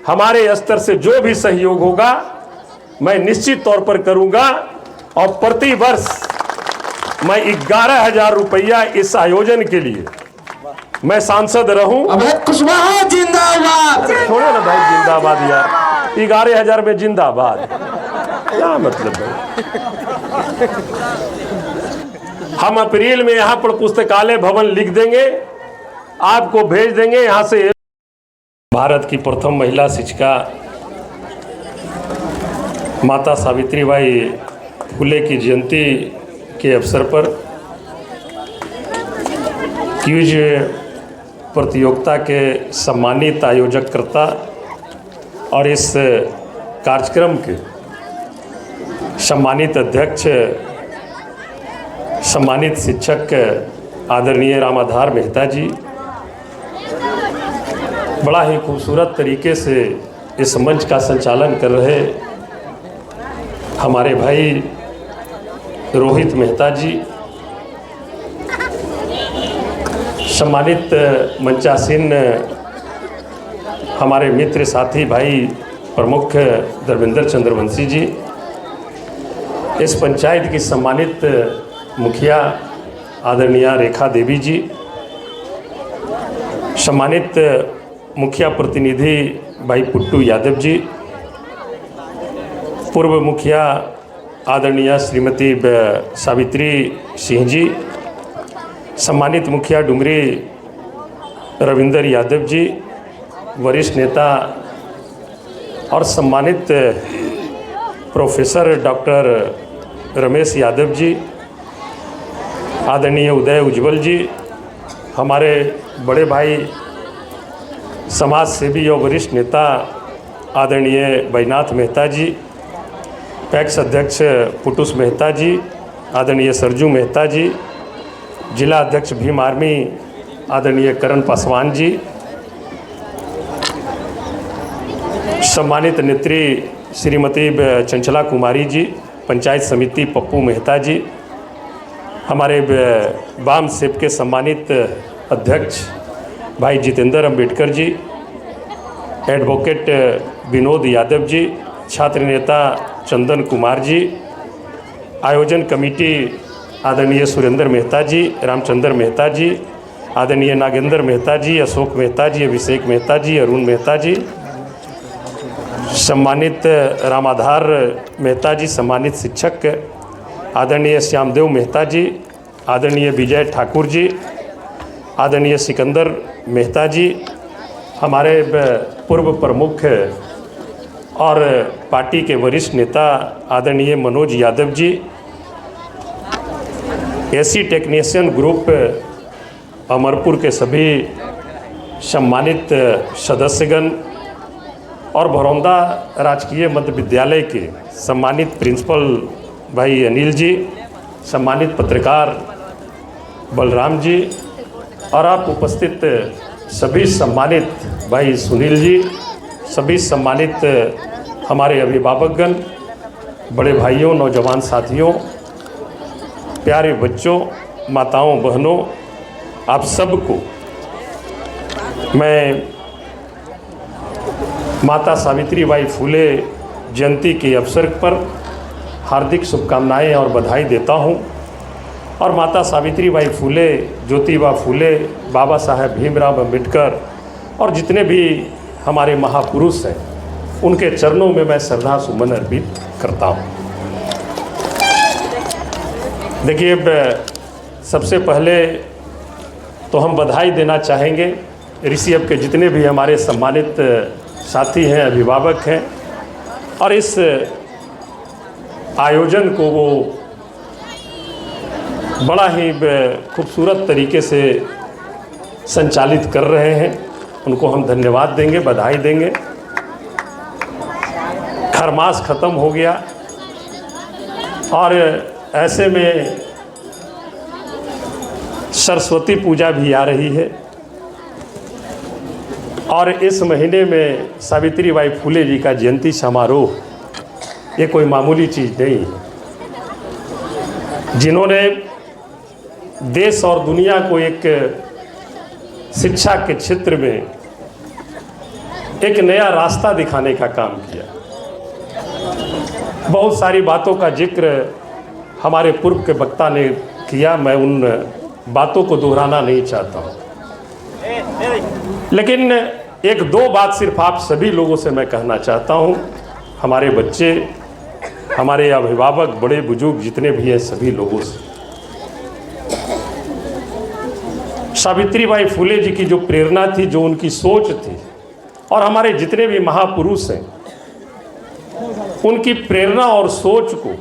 हमारे स्तर से जो भी सहयोग होगा मैं निश्चित तौर पर करूंगा और प्रति वर्ष मैं 11,000 रुपया इस आयोजन के लिए मैं सांसद रहूं। कुशवाहा जिंदाबाद। छोड़ो ना भाई जिंदाबाद यार, 11,000 में जिंदाबाद क्या मतलब है। हम अप्रैल में यहाँ पर पुस्तकालय भवन लिख देंगे, आपको भेज देंगे यहाँ से। भारत की प्रथम महिला शिक्षिका माता सावित्रीबाई फुले की जयंती के अवसर पर क्विज प्रतियोगिता के सम्मानित आयोजककर्ता और इस कार्यक्रम के सम्मानित अध्यक्ष सम्मानित शिक्षक आदरणीय रामाधार मेहता जी बड़ा ही खूबसूरत तरीके से इस मंच का संचालन कर रहे हमारे भाई रोहित मेहता जी, सम्मानित मंचासीन हमारे मित्र साथी भाई प्रमुख धर्मेंद्र चंद्रवंशी जी, इस पंचायत की सम्मानित मुखिया आदरणीय रेखा देवी जी, सम्मानित मुखिया प्रतिनिधि भाई पुट्टू यादव जी, पूर्व मुखिया आदरणीय श्रीमती सावित्री सिंह जी, सम्मानित मुखिया डुंगरी रविंदर यादव जी, वरिष्ठ नेता और सम्मानित प्रोफेसर डॉक्टर रमेश यादव जी, आदरणीय उदय उज्ज्वल जी, हमारे बड़े भाई समाज सेवी और वरिष्ठ नेता आदरणीय बैजनाथ मेहता जी, पैक्स अध्यक्ष पुटुस मेहता जी, आदरणीय सरजू मेहता जी, जिला अध्यक्ष भीम आर्मी आदरणीय करण पासवान जी, सम्मानित नेत्री श्रीमती चंचला कुमारी जी, पंचायत समिति पप्पू मेहता जी, हमारे वाम सेब के सम्मानित अध्यक्ष भाई जितेंद्र अंबेडकर जी, एडवोकेट विनोद यादव जी, छात्र नेता चंदन कुमार जी, आयोजन कमेटी आदरणीय सुरेंद्र मेहता जी, रामचंद्र मेहता जी, आदरणीय नागेंद्र मेहता जी, अशोक मेहता जी, अभिषेक मेहता जी, अरुण मेहता जी, सम्मानित रामाधार मेहता जी, सम्मानित शिक्षक आदरणीय श्यामदेव मेहता जी, आदरणीय विजय ठाकुर जी, आदरणीय सिकंदर मेहता जी, हमारे पूर्व प्रमुख और पार्टी के वरिष्ठ नेता आदरणीय Manoj Yadav ji, AC technician group Amarpur के सभी सम्मानित सदस्यगण और भरौंदा राजकीय मध्य विद्यालय के सम्मानित प्रिंसिपल भाई अनिल जी, सम्मानित पत्रकार बलराम जी और आप उपस्थित सभी सम्मानित भाई सुनील जी, सभी सम्मानित हमारे अभिभावकगण, बड़े भाइयों, नौजवान साथियों, प्यारे बच्चों, माताओं, बहनों, आप सबको मैं माता सावित्रीबाई फुले जयंती के अवसर पर हार्दिक शुभकामनाएं और बधाई देता हूं। और माता सावित्रीबाई फुले, ज्योतिबा फुले, बाबा साहेब भीमराव अंबेडकर और जितने भी हमारे महापुरुष हैं उनके चरणों में मैं श्रद्धा सुमन अर्पित करता हूं। देखिए, सबसे पहले तो हम बधाई देना चाहेंगे ऋषिअब के जितने भी हमारे सम्मानित साथी हैं, अभिभावक हैं और इस आयोजन को वो बड़ा ही खूबसूरत तरीके से संचालित कर रहे हैं। उनको हम धन्यवाद देंगे, बधाई देंगे। खरमास ख़त्म हो गया और ऐसे में सरस्वती पूजा भी आ रही है और इस महीने में सावित्रीबाई फुले जी का जयंती समारोह ये कोई मामूली चीज़ नहीं है। जिन्होंने देश और दुनिया को एक शिक्षा के क्षेत्र में एक नया रास्ता दिखाने का काम किया। बहुत सारी बातों का जिक्र हमारे पूर्व के वक्ता ने किया, मैं उन बातों को दोहराना नहीं चाहता हूँ, लेकिन एक दो बात सिर्फ आप सभी लोगों से मैं कहना चाहता हूँ। हमारे बच्चे, हमारे अभिभावक, बड़े बुजुर्ग जितने भी हैं, सभी लोगों से, सावित्रीबाई फुले जी की जो प्रेरणा थी, जो उनकी सोच थी, और हमारे जितने भी महापुरुष हैं, उनकी प्रेरणा और सोच को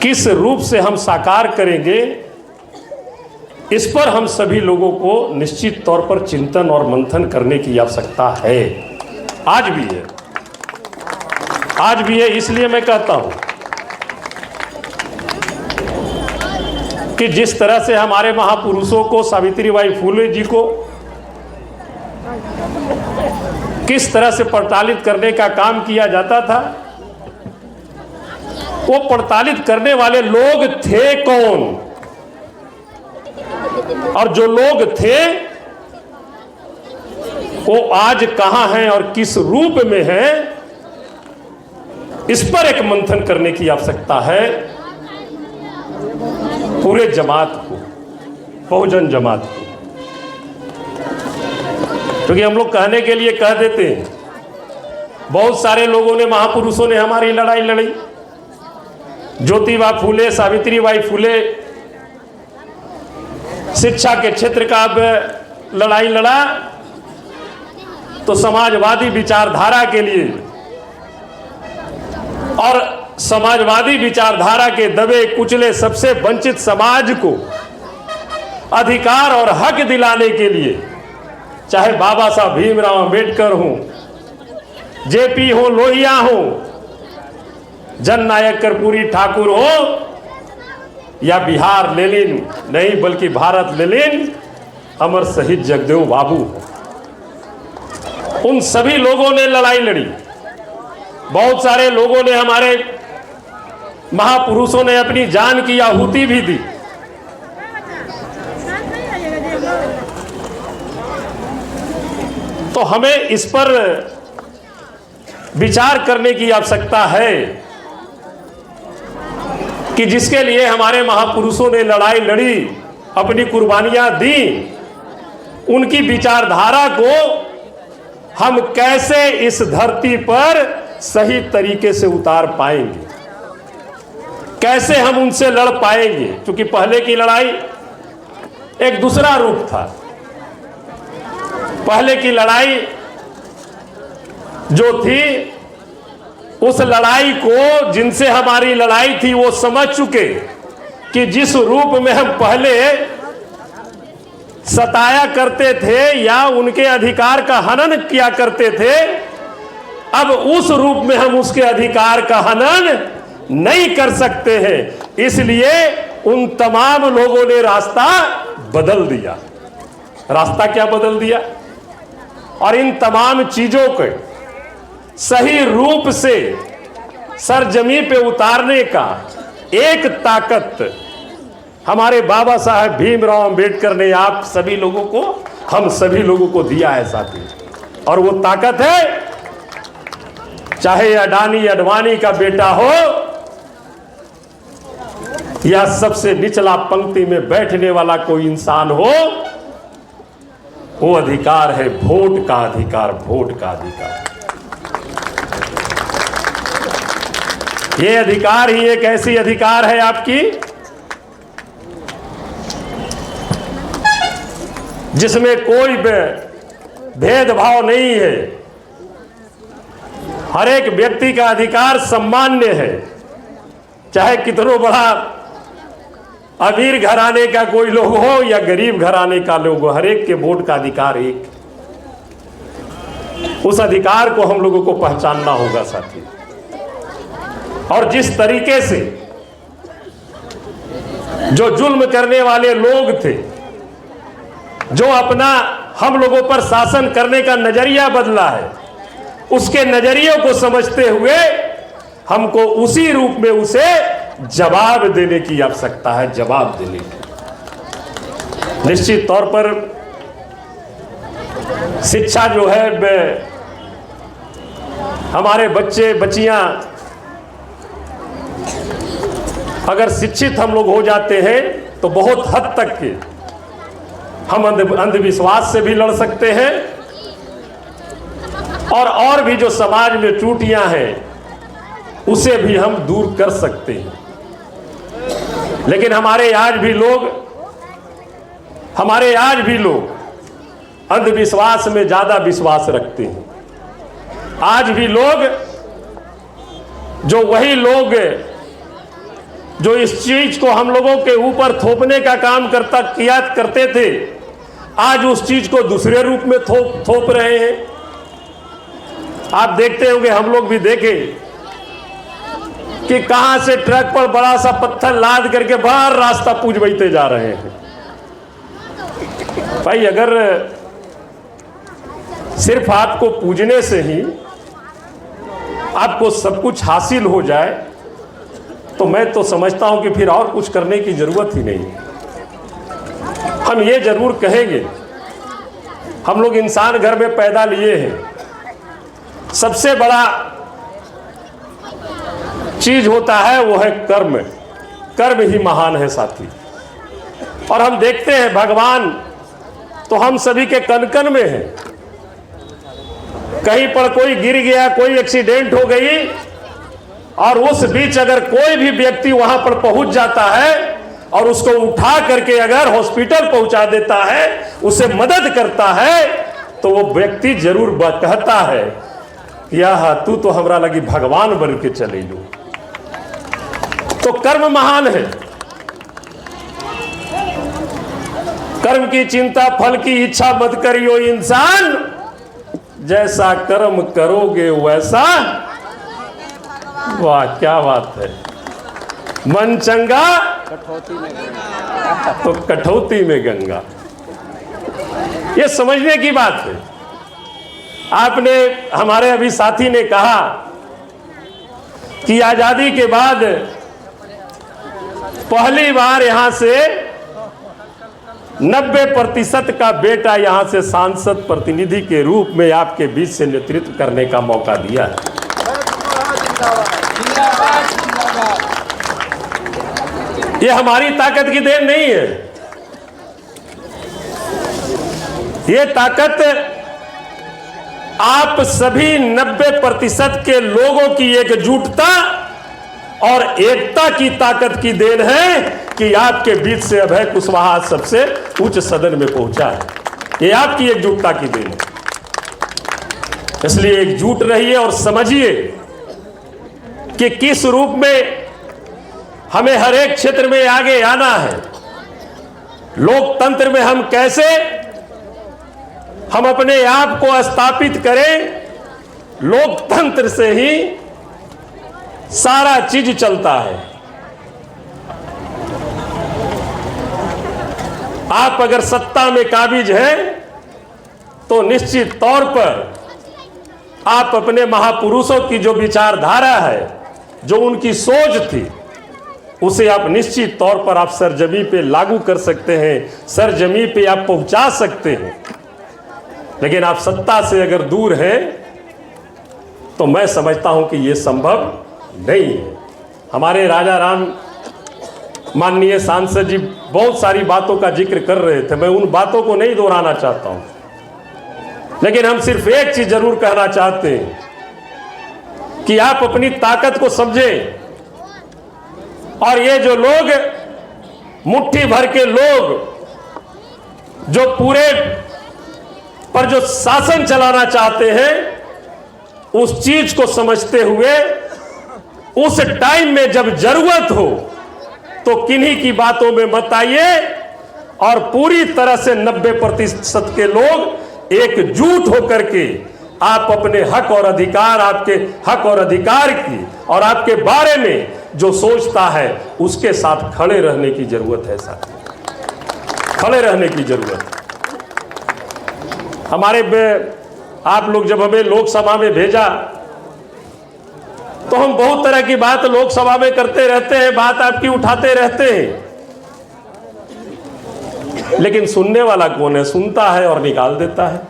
किस रूप से हम साकार करेंगे, इस पर हम सभी लोगों को निश्चित तौर पर चिंतन और मंथन करने की आवश्यकता है। आज भी है, आज भी है। इसलिए मैं कहता हूं कि जिस तरह से हमारे महापुरुषों को, सावित्रीबाई फुले जी को किस तरह से पड़तालित करने का काम किया जाता था, वो पड़तालित करने वाले लोग थे कौन, और जो लोग थे वो आज कहां हैं और किस रूप में हैं, इस पर एक मंथन करने की आवश्यकता है पूरे जमात को, बहुजन जमात को। क्योंकि हम लोग कहने के लिए कह देते हैं, बहुत सारे लोगों ने, महापुरुषों ने हमारी लड़ाई लड़ी। ज्योतिबा फुले, सावित्रीबाई फुले शिक्षा के क्षेत्र का लड़ाई लड़ा तो समाजवादी विचारधारा के लिए, और समाजवादी विचारधारा के दबे कुचले सबसे वंचित समाज को अधिकार और हक दिलाने के लिए, चाहे बाबा साहब भीमराव अंबेडकर हों, जेपी हो, लोहिया हो, जननायक कर्पूरी ठाकुर हो, या बिहार लेनिन नहीं बल्कि भारत लेनिन अमर शहीद जगदेव बाबू, उन सभी लोगों ने लड़ाई लड़ी। बहुत सारे लोगों ने, हमारे महापुरुषों ने अपनी जान की आहुति भी दी। तो हमें इस पर विचार करने की आवश्यकता है कि जिसके लिए हमारे महापुरुषों ने लड़ाई लड़ी, अपनी कुर्बानियां दी, उनकी विचारधारा को हम कैसे इस धरती पर सही तरीके से उतार पाएंगे, कैसे हम उनसे लड़ पाएंगे। क्योंकि पहले की लड़ाई एक दूसरा रूप था। पहले की लड़ाई जो थी, उस लड़ाई को, जिनसे हमारी लड़ाई थी, वो समझ चुके कि जिस रूप में हम पहले सताया करते थे या उनके अधिकार का हनन किया करते थे, अब उस रूप में हम उसके अधिकार का हनन नहीं कर सकते हैं। इसलिए उन तमाम लोगों ने रास्ता बदल दिया। रास्ता क्या बदल दिया? और इन तमाम चीजों को सही रूप से सरजमी पे उतारने का एक ताकत हमारे बाबा साहब भीमराव अंबेडकर ने आप सभी लोगों को, हम सभी लोगों को दिया है साथी। और वो ताकत है, चाहे अडानी अडवाणी का बेटा हो या सबसे निचला पंक्ति में बैठने वाला कोई इंसान हो, वो अधिकार है वोट का अधिकार, वोट का अधिकार। ये अधिकार ही एक ऐसी अधिकार है आपकी जिसमें कोई भेदभाव नहीं है। हर एक व्यक्ति का अधिकार सम्मान्य है, चाहे कितनों बड़ा अमीर घराने का कोई लोग हो या गरीब घराने का लोग हो, हर एक के वोट का अधिकार एक। उस अधिकार को हम लोगों को पहचानना होगा साथी। और जिस तरीके से जो जुल्म करने वाले लोग थे, जो अपना हम लोगों पर शासन करने का नजरिया बदला है, उसके नजरियों को समझते हुए हमको उसी रूप में उसे जवाब देने की आवश्यकता है, जवाब देने की। निश्चित तौर पर शिक्षा जो है हमारे बच्चे बच्चियां अगर शिक्षित हम लोग हो जाते हैं तो बहुत हद तक के हम अंधविश्वास से भी लड़ सकते हैं और भी जो समाज में त्रुटियां हैं उसे भी हम दूर कर सकते हैं। लेकिन हमारे आज भी लोग अंधविश्वास में ज्यादा विश्वास रखते हैं। आज भी लोग जो इस चीज को हम लोगों के ऊपर थोपने का काम करते थे, आज उस चीज को दूसरे रूप में थोप रहे हैं। आप देखते होंगे, हम लोग भी देखे कि कहां से ट्रक पर बड़ा सा पत्थर लाद करके बाहर रास्ता पूजबैते जा रहे हैं। भाई अगर सिर्फ आपको पूजने से ही आपको सब कुछ हासिल हो जाए तो मैं तो समझता हूं कि फिर और कुछ करने की जरूरत ही नहीं। हम ये जरूर कहेंगे, हम लोग इंसान घर में पैदा लिए हैं, सबसे बड़ा चीज होता है वो है कर्म। कर्म ही महान है साथी। और हम देखते हैं भगवान तो हम सभी के कन कन में है। कहीं पर कोई गिर गया, कोई एक्सीडेंट हो गई और उस बीच अगर कोई भी व्यक्ति वहां पर पहुंच जाता है और उसको उठा करके अगर हॉस्पिटल पहुंचा देता है, उसे मदद करता है, तो वो व्यक्ति जरूर कहता है यह तू तो हमरा लगी भगवान बन के चले लो। तो कर्म महान है। कर्म की चिंता फल की इच्छा मत करियो इंसान, जैसा कर्म करोगे वैसा। वाह क्या बात है। मन चंगा तो कठौती में गंगा। ये समझने की बात है। आपने हमारे अभी साथी ने कहा कि आजादी के बाद पहली बार यहां से 90% का बेटा यहां से सांसद प्रतिनिधि के रूप में आपके बीच से नेतृत्व करने का मौका दिया है। ये हमारी ताकत की देन नहीं है। ये ताकत आप सभी 90% के लोगों की एकजुटता और एकता की ताकत की देन है कि आपके बीच से अभय कुशवाहा सबसे उच्च सदन में पहुंचा है। ये आपकी एकजुटता की देन है। इसलिए एकजुट रहिए और समझिए कि किस रूप में हमें हर एक क्षेत्र में आगे आना है। लोकतंत्र में हम कैसे हम अपने आप को स्थापित करें। लोकतंत्र से ही सारा चीज चलता है। आप अगर सत्ता में काबिज हैं तो निश्चित तौर पर आप अपने महापुरुषों की जो विचारधारा है, जो उनकी सोच थी, उसे आप निश्चित तौर पर आप सरजमी पे लागू कर सकते हैं, सरजमी पे आप पहुंचा सकते हैं। लेकिन आप सत्ता से अगर दूर हैं तो मैं समझता हूं कि यह संभव नहीं है। हमारे राजा राम माननीय सांसद जी बहुत सारी बातों का जिक्र कर रहे थे, मैं उन बातों को नहीं दोहराना चाहता हूं, लेकिन हम सिर्फ एक चीज जरूर कहना चाहते हैं कि आप अपनी ताकत को समझें। और ये जो लोग, मुट्ठी भर के लोग जो पूरे पर जो शासन चलाना चाहते हैं, उस चीज को समझते हुए उस टाइम में जब जरूरत हो तो किन्हीं की बातों में मत आइए और पूरी तरह से 90% के लोग एकजुट होकर के आप अपने हक और अधिकार, आपके हक और अधिकार की और आपके बारे में जो सोचता है उसके साथ खड़े रहने की जरूरत है। साथ खड़े रहने की जरूरत है। आप लोग जब हमें लोकसभा में भेजा तो हम बहुत तरह की बात लोकसभा में करते रहते हैं, बात आपकी उठाते रहते हैं, लेकिन सुनने वाला कौन है? सुनता है और निकाल देता है।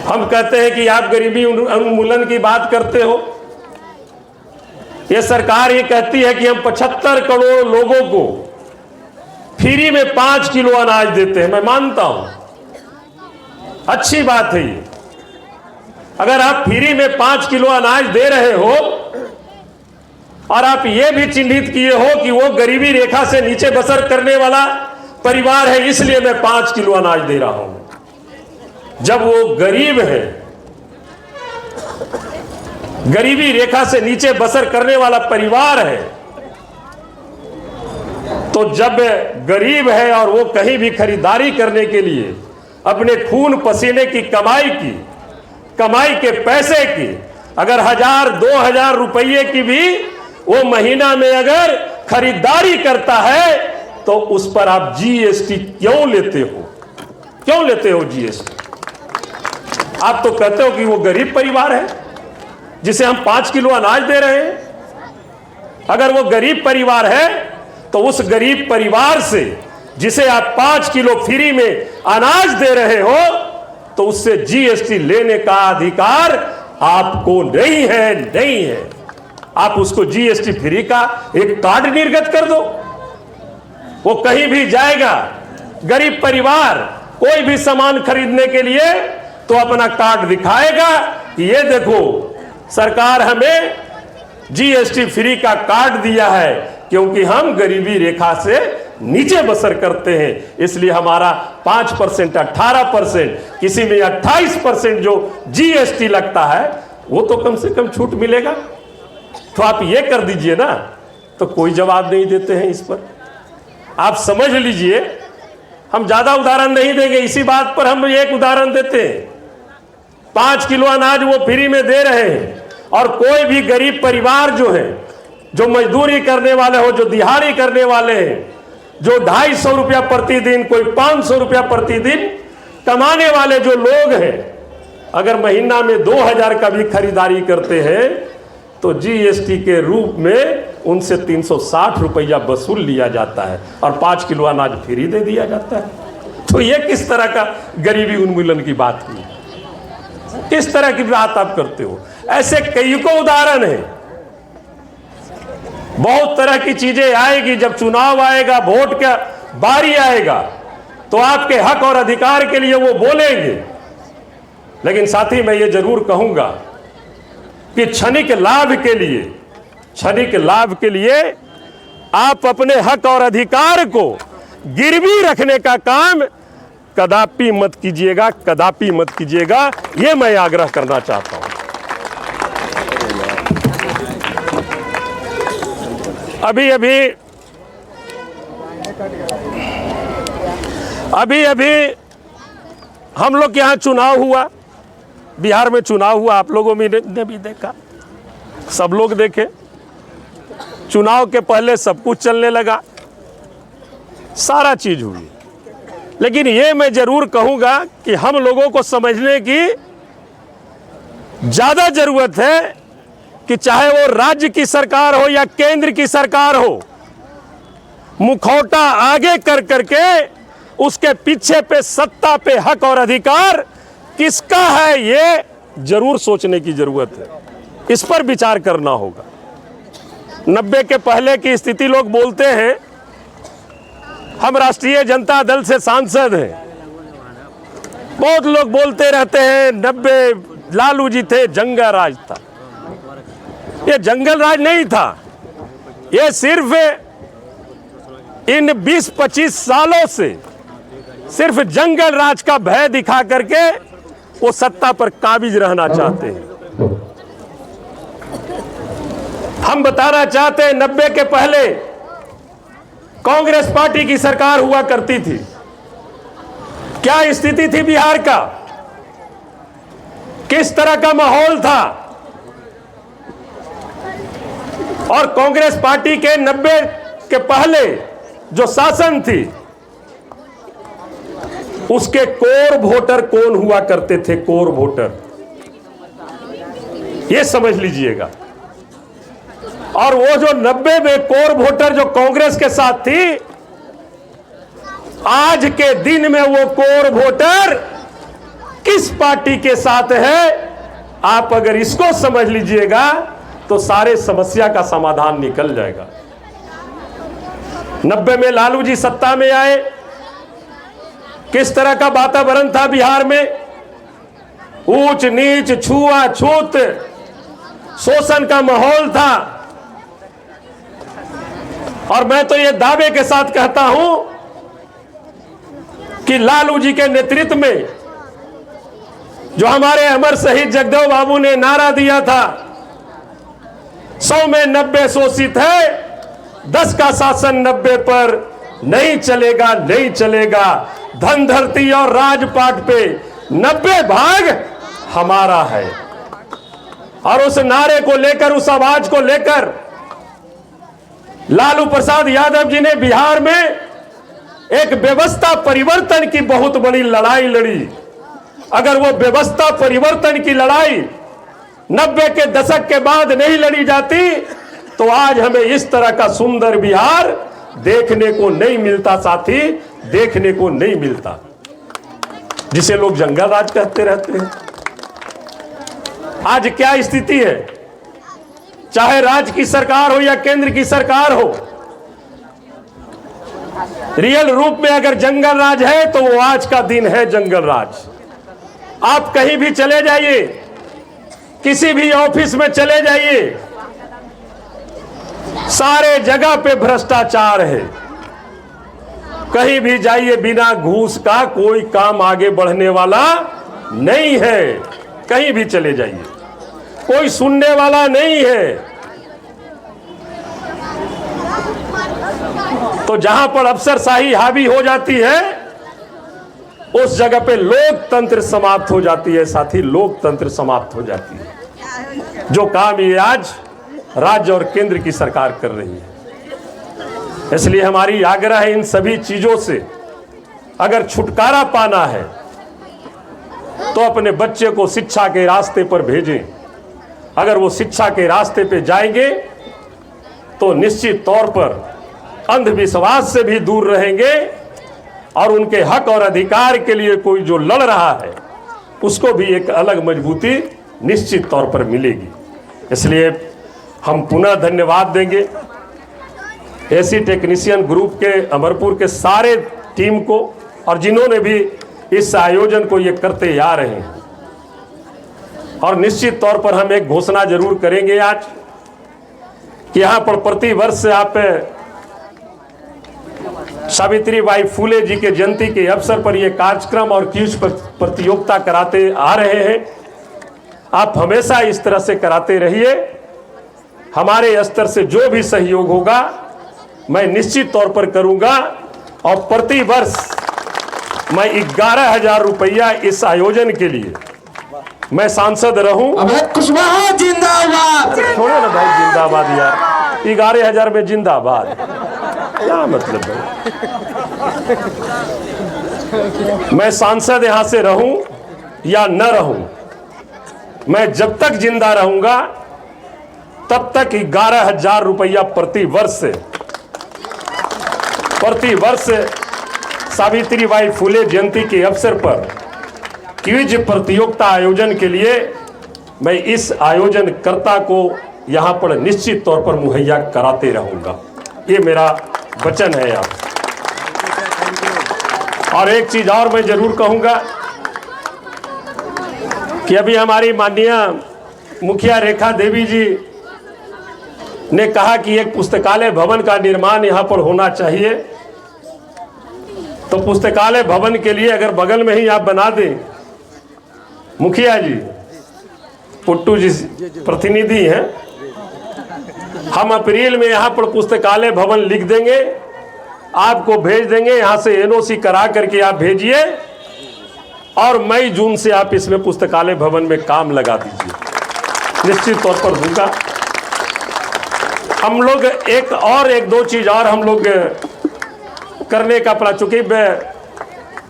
हम कहते हैं कि आप गरीबी उन्मूलन की बात करते हो। ये सरकार ये कहती है कि हम 75 करोड़ लोगों को फ्री में 5 किलो अनाज देते हैं। मैं मानता हूं, अच्छी बात है ये। अगर आप फ्री में 5 किलो अनाज दे रहे हो और आप ये भी चिन्हित किए हो कि वो गरीबी रेखा से नीचे बसर करने वाला परिवार है, इसलिए मैं 5 किलो अनाज दे रहा हूं। जब वो गरीब है, गरीबी रेखा से नीचे बसर करने वाला परिवार है, तो जब गरीब है और वो कहीं भी खरीदारी करने के लिए अपने खून पसीने की कमाई के पैसे की अगर 1000-2000 रुपये की भी वो महीना में अगर खरीदारी करता है, तो उस पर आप जीएसटी क्यों लेते हो जीएसटी? आप तो कहते हो कि वो गरीब परिवार है जिसे हम 5 किलो अनाज दे रहे हैं। अगर वो गरीब परिवार है तो उस गरीब परिवार से जिसे आप 5 किलो फ्री में अनाज दे रहे हो, तो उससे जीएसटी लेने का अधिकार आपको नहीं है। आप उसको जीएसटी फ्री का एक कार्ड निर्गत कर दो। वो कहीं भी जाएगा, गरीब परिवार कोई भी सामान खरीदने के लिए, तो अपना कार्ड दिखाएगा कि ये देखो सरकार हमें जीएसटी फ्री का कार्ड दिया है, क्योंकि हम गरीबी रेखा से नीचे बसर करते हैं, इसलिए हमारा 5%, 18%, किसी में 28% जो जीएसटी लगता है, वो तो कम से कम छूट मिलेगा। तो आप ये कर दीजिए ना। तो कोई जवाब नहीं देते हैं इस पर। आप समझ लीजिए, हम ज्यादा उदाहरण नहीं देंगे, इसी बात पर हम एक उदाहरण देते हैं। 5 किलो अनाज वो फ्री में दे रहे हैं, और कोई भी गरीब परिवार जो है, जो मजदूरी करने वाले हो, जो दिहाड़ी करने वाले हैं, जो 250 रुपया प्रतिदिन, कोई 500 रुपया प्रतिदिन कमाने वाले जो लोग हैं, अगर महीना में 2000 का भी खरीदारी करते हैं, तो जीएसटी के रूप में उनसे 360 रुपया वसूल लिया जाता है और 5 किलो अनाज फ्री दे दिया जाता है। तो ये किस तरह का गरीबी उन्मूलन की बात की? किस तरह की बात आप करते हो? ऐसे कई को उदाहरण है। बहुत तरह की चीजें आएगी। जब चुनाव आएगा, वोट का बारी आएगा, तो आपके हक और अधिकार के लिए वो बोलेंगे। लेकिन साथ ही मैं ये जरूर कहूंगा कि क्षणिक लाभ के लिए आप अपने हक और अधिकार को गिरवी रखने का काम कदापि मत कीजिएगा, ये मैं आग्रह करना चाहता हूं। अभी हम लोग के यहाँ चुनाव हुआ, बिहार में चुनाव हुआ, आप लोगों ने भी देखा, सब लोग देखे। चुनाव के पहले सब कुछ चलने लगा, सारा चीज हुई। लेकिन ये मैं जरूर कहूंगा कि हम लोगों को समझने की ज्यादा जरूरत है कि चाहे वो राज्य की सरकार हो या केंद्र की सरकार हो, मुखौटा आगे कर करके उसके पीछे पे सत्ता पे हक और अधिकार किसका है, ये जरूर सोचने की जरूरत है। इस पर विचार करना होगा। 90 के पहले की स्थिति लोग बोलते हैं, हम राष्ट्रीय जनता दल से सांसद हैं, बहुत लोग बोलते रहते हैं 90 लालू जी थे, जंगल राज था। ये जंगल राज नहीं था, ये सिर्फ इन 20-25 सालों से सिर्फ जंगल राज का भय दिखा करके वो सत्ता पर काबिज रहना चाहते हैं। हम बताना चाहते हैं, 90 के पहले कांग्रेस पार्टी की सरकार हुआ करती थी। क्या स्थिति थी बिहार का, किस तरह का माहौल था? और कांग्रेस पार्टी के 90 के पहले जो शासन थी, उसके कोर वोटर कौन हुआ करते थे? कोर वोटर, ये समझ लीजिएगा। और वो जो 90 में कोर वोटर जो कांग्रेस के साथ थी, आज के दिन में वो कोर वोटर किस पार्टी के साथ है, आप अगर इसको समझ लीजिएगा तो सारे समस्या का समाधान निकल जाएगा। 90 में लालू जी सत्ता में आए, किस तरह का वातावरण था बिहार में? ऊंच नीच, छुआछूत, शोषण का माहौल था। और मैं तो ये दावे के साथ कहता हूं कि लालू जी के नेतृत्व में जो हमारे अमर शहीद जगदेव बाबू ने नारा दिया था, 100 में 90 शोषित है, 10 का शासन 90 पर नहीं चलेगा, नहीं चलेगा। धन धरती और राजपाट पे 90 भाग हमारा है। और उस नारे को लेकर, उस आवाज को लेकर लालू प्रसाद यादव जी ने बिहार में एक व्यवस्था परिवर्तन की बहुत बड़ी लड़ाई लड़ी। अगर वो व्यवस्था परिवर्तन की लड़ाई 90 के दशक के बाद नहीं लड़ी जाती तो आज हमें इस तरह का सुंदर बिहार देखने को नहीं मिलता साथी, देखने को नहीं मिलता, जिसे लोग जंगल राज कहते रहते हैं। आज क्या स्थिति है, चाहे राज्य की सरकार हो या केंद्र की सरकार हो, रियल रूप में अगर जंगल राज है तो वो आज का दिन है जंगल राज। आप कहीं भी चले जाइए, किसी भी ऑफिस में चले जाइए, सारे जगह पे भ्रष्टाचार है। कहीं भी जाइए, बिना घूस का कोई काम आगे बढ़ने वाला नहीं है। कहीं भी चले जाइए, कोई सुनने वाला नहीं है। तो जहां पर अफसरशाही हावी हो जाती है, उस जगह पे लोकतंत्र समाप्त हो जाती है साथी, लोकतंत्र समाप्त हो जाती है। जो काम ये आज राज्य और केंद्र की सरकार कर रही है। इसलिए हमारी आग्रह है इन सभी चीजों से अगर छुटकारा पाना है तो अपने बच्चे को शिक्षा के रास्ते पर भेजें। अगर वो शिक्षा के रास्ते पे जाएंगे तो निश्चित तौर पर अंधविश्वास से भी दूर रहेंगे और उनके हक और अधिकार के लिए कोई जो लड़ रहा है उसको भी एक अलग मजबूती निश्चित तौर पर मिलेगी। इसलिए हम पुनः धन्यवाद देंगे एसी टेक्नीशियन ग्रुप के अमरपुर के सारे टीम को और जिन्होंने भी इस आयोजन को ये करते आ रहे हैं। और निश्चित तौर पर हम एक घोषणा जरूर करेंगे आज कि यहाँ पर प्रति वर्ष आप सावित्रीबाई फूले जी के जयंती के अवसर पर ये कार्यक्रम और क्विज प्रतियोगिता कराते आ रहे हैं। आप हमेशा इस तरह से कराते रहिए। हमारे स्तर से जो भी सहयोग होगा मैं निश्चित तौर पर करूंगा और प्रति वर्ष मैं 11,000 रुपया इस आयोजन के लिए मैं सांसद रहूं। अमित कुशवाहा जिंदाबाद। छोड़ो ना भाई जिंदाबाद यार, 11,000 में जिंदाबाद क्या मतलब है? मैं सांसद यहां से रहूं या न रहूं, मैं जब तक जिंदा रहूंगा तब तक 11,000 रुपया प्रति वर्ष सावित्रीबाई फूले जयंती के अवसर पर क्विज प्रतियोगिता आयोजन के लिए मैं इस आयोजनकर्ता को यहां पर निश्चित तौर पर मुहैया कराते रहूंगा। ये मेरा वचन है आप। और एक चीज और मैं जरूर कहूंगा कि अभी हमारी माननीय मुखिया रेखा देवी जी ने कहा कि एक पुस्तकालय भवन का निर्माण यहां पर होना चाहिए। तो पुस्तकालय भवन के लिए अगर बगल में ही आप बना दें, मुखिया जी, पुट्टू जी प्रतिनिधि हैं, हम अप्रैल में यहां पर पुस्तकालय भवन लिख देंगे, आपको भेज देंगे, यहां से एनओसी करा करके आप भेजिए और मई जून से आप इसमें पुस्तकालय भवन में काम लगा दीजिए। निश्चित तौर पर दूंगा। हम लोग एक दो चीज और हम लोग करने का पड़ा, चूंकि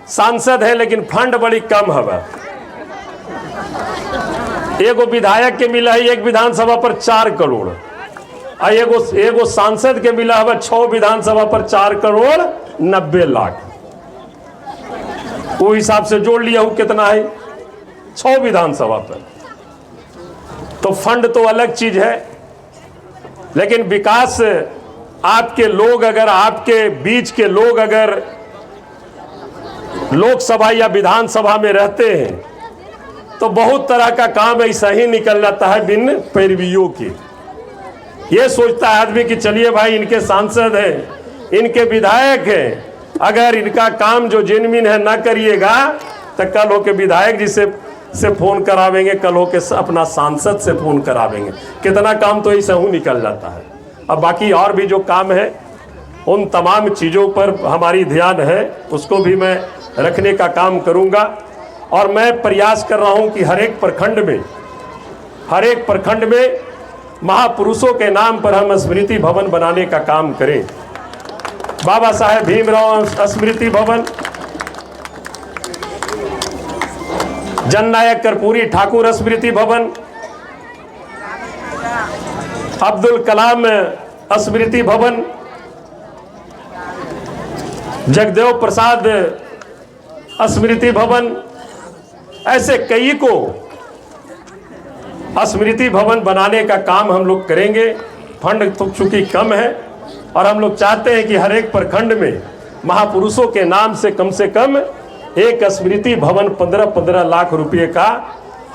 सांसद है लेकिन फंड बड़ी कम है। एगो विधायक के मिला है एक विधानसभा पर 4 करोड़ और एगो सांसद के मिला है 6 विधानसभा पर 4 करोड़ 90 लाख। वो हिसाब से जोड़ लिया हूं कितना है 6 विधानसभा पर। तो फंड तो अलग चीज है, लेकिन विकास आपके लोग अगर, आपके बीच के लोग अगर लोकसभा या विधानसभा में रहते हैं तो बहुत तरह का काम ऐसा ही निकल जाता है बिन पैरवियों की। ये सोचता है आदमी कि चलिए भाई इनके सांसद हैं, इनके विधायक हैं, अगर इनका काम जो जेन्युइन है ना करिएगा तो कल होके विधायक जी से फोन करावेंगे, कल होके अपना सांसद से फोन करावेंगे। कितना काम तो ऐसा ही निकल जाता है। अब बाकी और भी जो काम है उन तमाम चीज़ों पर हमारी ध्यान है, उसको भी मैं रखने का काम करूंगा। और मैं प्रयास कर रहा हूं कि हर एक प्रखंड में महापुरुषों के नाम पर हम स्मृति भवन बनाने का काम करें। बाबा साहेब भीमराव स्मृति भवन, जननायक कर्पूरी ठाकुर स्मृति भवन, अब्दुल कलाम स्मृति भवन, जगदेव प्रसाद स्मृति भवन, ऐसे कई को स्मृति भवन बनाने का काम हम लोग करेंगे। फंड तो चूंकि कम है और हम लोग चाहते हैं कि हर एक प्रखंड में महापुरुषों के नाम से कम एक स्मृति भवन 15-15 लाख रुपए का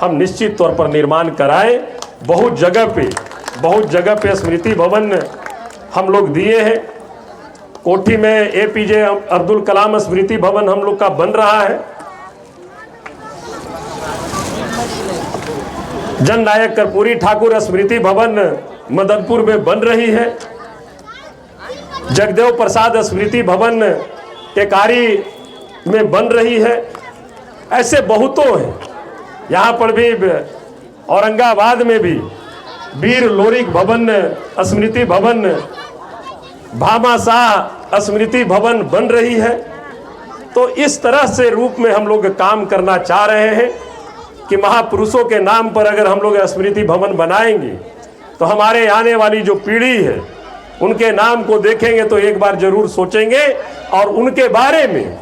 हम निश्चित तौर पर निर्माण कराएं। बहुत जगह पे स्मृति भवन हम लोग दिए हैं। कोठी में APJ अब्दुल कलाम स्मृति भवन हम लोग का बन रहा है, जननायक कर्पूरी ठाकुर स्मृति भवन मदनपुर में बन रही है, जगदेव प्रसाद स्मृति भवन टेकारी में बन रही है। ऐसे बहुतों हैं। यहाँ पर भी औरंगाबाद में भी वीर लोरिक भवन स्मृति भवन, भामाशाह स्मृति भवन बन रही है। तो इस तरह से रूप में हम लोग काम करना चाह रहे हैं कि महापुरुषों के नाम पर अगर हम लोग स्मृति भवन बनाएंगे तो हमारे आने वाली जो पीढ़ी है उनके नाम को देखेंगे तो एक बार जरूर सोचेंगे और उनके बारे में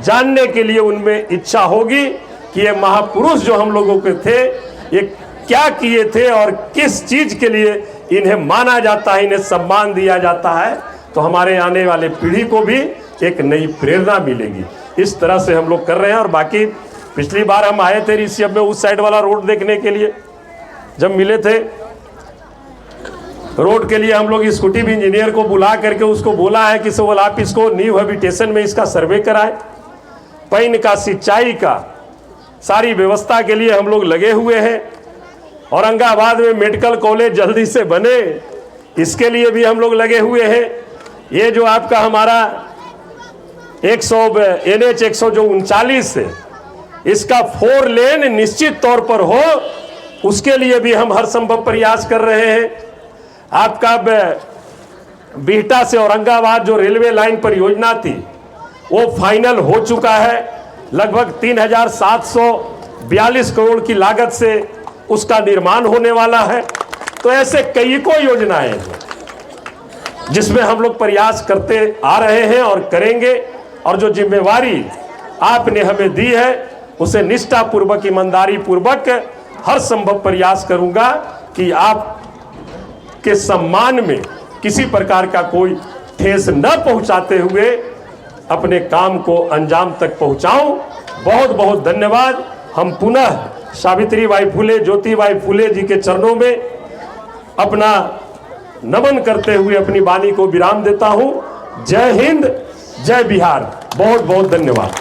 जानने के लिए उनमें इच्छा होगी कि ये महापुरुष जो हम लोगों के थे ये क्या किए थे और किस चीज के लिए इन्हें माना जाता है, इन्हें सम्मान दिया जाता है। तो हमारे आने वाले पीढ़ी को भी एक नई प्रेरणा मिलेगी। इस तरह से हम लोग कर रहे हैं। और बाकी पिछली बार हम आए थे ऋषियब में उस साइड वाला रोड देखने के लिए, जब मिले थे रोड के लिए हम लोग स्कूटी भी इंजीनियर को बुला करके उसको बोला है कि सवाल आप इसको न्यू हैबिटेशन में इसका सर्वे कराएं। पानी का, सिंचाई का सारी व्यवस्था के लिए हम लोग लगे हुए हैं। औरंगाबाद में मेडिकल कॉलेज जल्दी से बने, इसके लिए भी हम लोग लगे हुए हैं। ये जो आपका हमारा NH 139 है, इसका 4 लेन निश्चित तौर पर हो, उसके लिए भी हम हर संभव प्रयास कर रहे हैं। आपका बिहटा से औरंगाबाद जो रेलवे लाइन परियोजना थी वो फाइनल हो चुका है। लगभग 3742 करोड़ की लागत से उसका निर्माण होने वाला है। तो ऐसे कई को योजनाएं हैं जिसमें हम लोग प्रयास करते आ रहे हैं और करेंगे। और जो जिम्मेवारी आपने हमें दी है उसे निष्ठापूर्वक, ईमानदारी पूर्वक हर संभव प्रयास करूंगा कि आप के सम्मान में किसी प्रकार का कोई ठेस न पहुंचाते हुए अपने काम को अंजाम तक पहुंचाऊं। बहुत बहुत धन्यवाद। हम पुनः सावित्रीबाई फुले, ज्योतिबाई फुले जी के चरणों में अपना नमन करते हुए अपनी वाणी को विराम देता हूं। जय हिंद, जय बिहार। बहुत बहुत धन्यवाद।